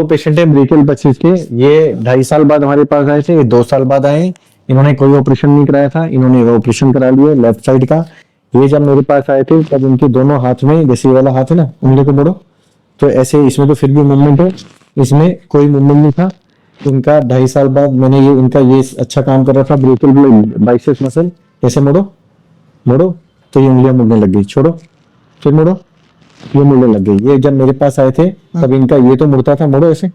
दो पेशेंट है ब्रेकियल 25 के। ये 2.5 साल बाद हमारे पास आए थे, ये 2 साल बाद आए। इन्होंने कोई ऑपरेशन नहीं कराया था, इन्होंने ऑपरेशन करा लिया लेफ्ट साइड का। ये जब मेरे पास आए थे तब इनके दोनों हाथ में, जैसे ये वाला हाथ है ना, उंगली को मोड़ो तो ऐसे, इसमें तो फिर भी मूवमेंट है, इसमें कोई मूवमेंट नहीं था। इनका 2.5 साल बाद मैंने ये इनका ये अच्छा काम कर रहा था, ब्रेकियल बाइसेप्स मसल। ऐसे मोड़ो मोड़ो तो ये उंगलियां मुड़ने लग गई, छोड़ो फिर मोड़ो, ये मुड़ने लग गई। ये जब मेरे पास आए थे तब इनका ये तो मुड़ता था, मोड़ो ऐसे,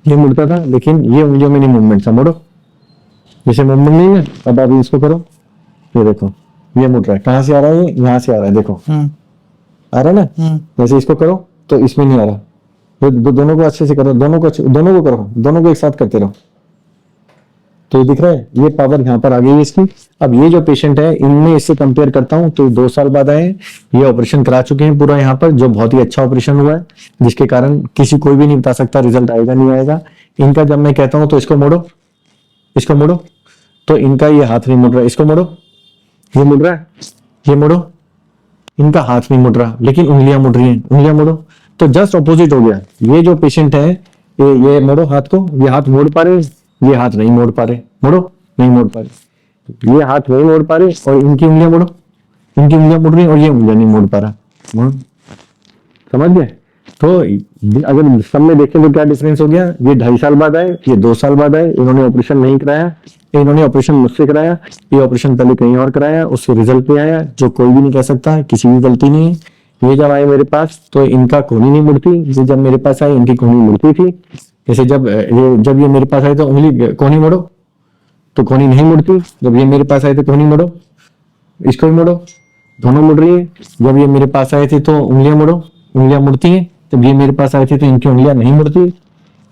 ये मुड़ता था, लेकिन ये उंगलियों में नहीं मूवमेंट था, मोड़ो, जैसे मूवमेंट नहीं है। अब आप इसको करो, ये देखो ये मुड़ रहा है। कहाँ से आ रहा है? ये यहाँ से आ रहा है, देखो आ रहा है ना। जैसे इसको करो तो इसमें नहीं आ रहा। दोनों को अच्छे से करो, दोनों को करो, दोनों को एक साथ करते रहो। तो ये दिख रहा है, ये पावर यहाँ पर आ गई है इसकी। अब ये जो पेशेंट है, इनमें इससे कंपेयर करता हूँ तो 2 साल बाद आए, ये ऑपरेशन करा चुके हैं पूरा यहाँ पर, जो बहुत ही अच्छा ऑपरेशन हुआ है, जिसके कारण कोई भी नहीं बता सकता रिजल्ट आएगा नहीं आएगा। इनका जब मैं कहता हूँ तो इसको मोड़ो, इसको मोड़ो, तो इनका ये हाथ नहीं मुड़ रहा, इसको मोड़ो, ये मुड़ रहा है, ये मोड़ो, इनका हाथ नहीं मुड़ रहा, लेकिन उंगलियां मुड़ रही हैं, उंगलियां मोड़ो। तो जस्ट ऑपोजिट हो गया। ये जो पेशेंट है, ये मोड़ो हाथ को, ये हाथ मोड़ पा रहे, ये हाथ नहीं मोड़ पा रहे, मोड़ो, नहीं मोड़ पा रहे, ये हाथ नहीं मोड़ पा रहे, और इनकी उंगलियां मोड़ो, इनकी उंगलियां मुड़ रही और ये उंगलियां नहीं मोड़ पा रहा। समझ गए? तो अगर सब में देखें तो क्या डिफरेंस हो गया? ये 2.5 साल बाद आए, ये 2 साल बाद आए। इन्होंने ऑपरेशन नहीं कराया, इन्होंने ऑपरेशन मुझसे कराया। ये ऑपरेशन पहले कहीं और कराया, उससे रिजल्ट नहीं आया, जो कोई भी नहीं कह सकता, किसी की गलती नहीं है। ये जब आए मेरे पास तो इनका कोहनी नहीं मुड़ती, ये जब मेरे पास आए इनकी कोहनी मुड़ती थी। जैसे जब ये मेरे पास आए तो उंगली कोहनी मोड़ो तो कोहनी नहीं मुड़ती, जब ये मेरे पास आए थे कोहनी मोड़ो, इसको भी मोड़ो, दोनों मुड़ रही है। जब ये मेरे पास आए थे तो उंगलियां मोड़ो, उंगलियां मुड़ती है। जब ये मेरे पास आए थे तो इनकी उंगलियां नहीं मुड़ती,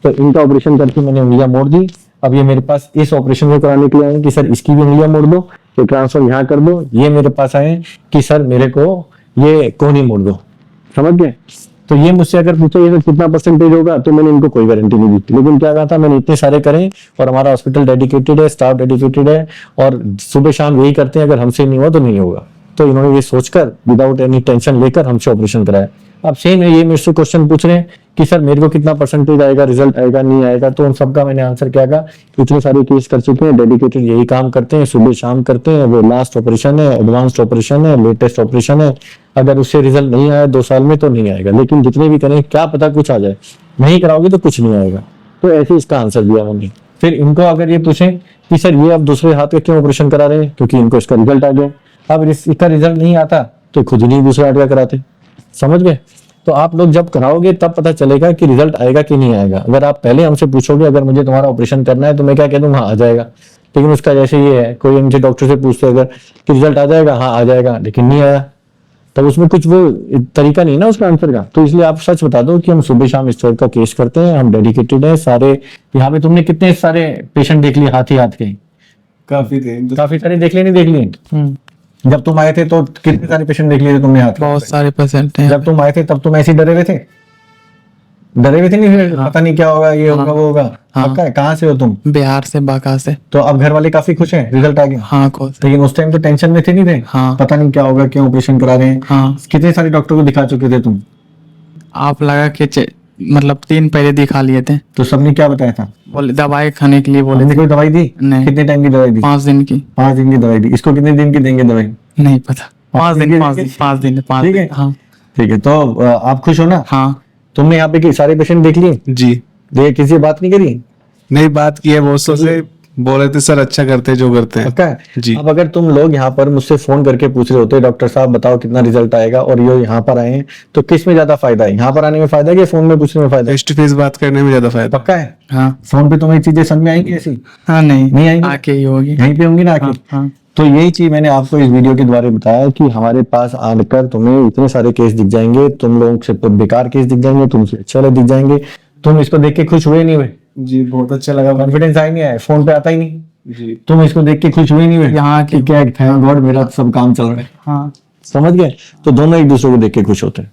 तो इनका ऑपरेशन करके मैंने उंगलियां मोड़ दी। अब ये मेरे पास इस ऑपरेशन को कराने के लिए आए कि सर इसकी भी उंगलियां मोड़ दो, ये ट्रांसफर यहाँ कर दो। ये मेरे पास आए कि सर मेरे को ये कोहनी मोड़ दो। समझ गए? तो ये मुझसे अगर पूछे ये कितना परसेंटेज होगा तो मैंने इनको कोई गारंटी नहीं दी, लेकिन क्या कहा था मैंने, इतने सारे करें और हमारा हॉस्पिटल डेडिकेटेड है, स्टाफ डेडिकेटेड है, और सुबह शाम यही करते हैं, अगर हमसे नहीं हुआ तो नहीं होगा। तो इन्होंने ये सोचकर विदाउट एनी टेंशन लेकर हमसे ऑपरेशन कराया। अब सेम है, ये मेरे से क्वेश्चन पूछ रहे हैं कि सर मेरे को कितना परसेंटेज आएगा, रिजल्ट आएगा नहीं आएगा, तो उन सबका मैंने आंसर क्या कहा, इतने सारे केस कर चुके हैं, डेडिकेटेड यही काम करते हैं, सुबह शाम करते हैं, वो लास्ट ऑपरेशन है, एडवांस्ड ऑपरेशन है, लेटेस्ट ऑपरेशन है। अगर उससे रिजल्ट नहीं आया 2 साल में तो नहीं आएगा, लेकिन जितने भी करें क्या पता कुछ आ जाए, नहीं कराओगे तो कुछ नहीं आएगा। तो ऐसे इसका आंसर दिया मैंने। फिर इनको अगर ये पूछे कि सर ये अब दूसरे हाथ का क्यों ऑपरेशन करा रहे हैं, क्योंकि इनको इसका रिजल्ट आ गया। अब इसका रिजल्ट नहीं आता तो खुद ही नहीं दूसरा हाथ का कराते। समझ गए? तो आप लोग जब कराओगे तब पता चलेगा कि रिजल्ट आएगा कि नहीं आएगा। अगर आप पहले हमसे पूछोगे अगर मुझे तुम्हारा ऑपरेशन करना है तो मैं क्या कह दूं, हाँ आ जाएगा, लेकिन उसका जैसे ये है, कोई हमसे डॉक्टर से पूछते अगर कि रिजल्ट आ जाएगा, हाँ आ जाएगा, लेकिन नहीं आया, तब उसमें कुछ वो तरीका नहीं ना उसका आंसर का। तो इसलिए आप सच बता दो कि हम सुबह शाम इस तरह का केस करते हैं, हम डेडिकेटेड है सारे। यहाँ पे तुमने कितने सारे पेशेंट देख लिए हाथ के? काफी सारे देख लिए, नहीं देख लिए? जब तुम आए थे तो कितने सारे पेशेंट देख लिए थे तुमने हाथ? बहुत सारे पेशेंट हैं। जब तुम आए थे तब तुम ऐसे डरे हुए थे? डरे हुए थे नहीं? हाँ। पता नहीं क्या होगा, ये होगा वो होगा। हाँ। पक्का है? कहाँ से हो तुम? बिहार से, बांका से। तो अब घर वाले काफी खुश हैं, रिजल्ट आ गया? हाँ खुश। लेकिन उस टाइम तो टेंशन में थे नहीं थे? हाँ। पता नहीं क्या होगा, क्यों ऑपरेशन करा रहे हैं। हाँ। कितने सारे डॉक्टर को दिखा चुके थे तुम? आप लगा के मतलब 3 पहले दिखा लिए थे। तो सबने क्या बताया था? बोले दवाई खाने के लिए बोले थे। कोई दवाई दी? नहीं। कितने टाइम की दवाई दी? 5 दिन की। 5 दिन की दवाई दी। इसको कितने दिन की देंगे दवाई? नहीं पता। 5 दिन। ठीक है। हाँ ठीक है। तो आप खुश हो ना? हाँ। तुमने यहाँ पे सारे पेशेंट देख लिए? जी किसी से बात नहीं करी? नहीं, बात की है, बहुत से बोले थे सर अच्छा करते जो करते हैं। पक्का है? जी। अब अगर तुम लोग यहाँ पर मुझसे फोन करके पूछ रहे होते डॉक्टर साहब बताओ कितना रिजल्ट आएगा, और ये यहाँ पर आए हैं, तो किस में ज्यादा फायदा है? यहाँ पर आने में फायदा है कि फोन में पूछने में फायदा है? फेस टू फेस बात करने में ज्यादा फायदा। पक्का है? हाँ। फोन पे तुम्हें चीजें समझ में आएंगी ऐसी? हाँ नहीं आएंगी? आके ही होगी, यहीं पे होंगी ना आके। हाँ। तो यही चीज मैंने आपको इस वीडियो के द्वारा बताया कि हमारे पास आकर तुम्हें इतने सारे केस दिख जाएंगे, तुम लोगों से बेकार केस दिख जाएंगे, तुमसे अच्छे वाले दिख जाएंगे। तुम इसको देख के खुश हुए नहीं हुए? जी बहुत अच्छा लगा। कॉन्फिडेंस आई नहीं आया? फोन पे आता ही नहीं? जी। तुम इसको देख के खुश हुए नहीं हुए? यहाँ कि क्या थैंक गॉड मेरा सब काम चल रहा है। हाँ। समझ गए? तो दोनों एक दूसरे को देख के खुश होते हैं।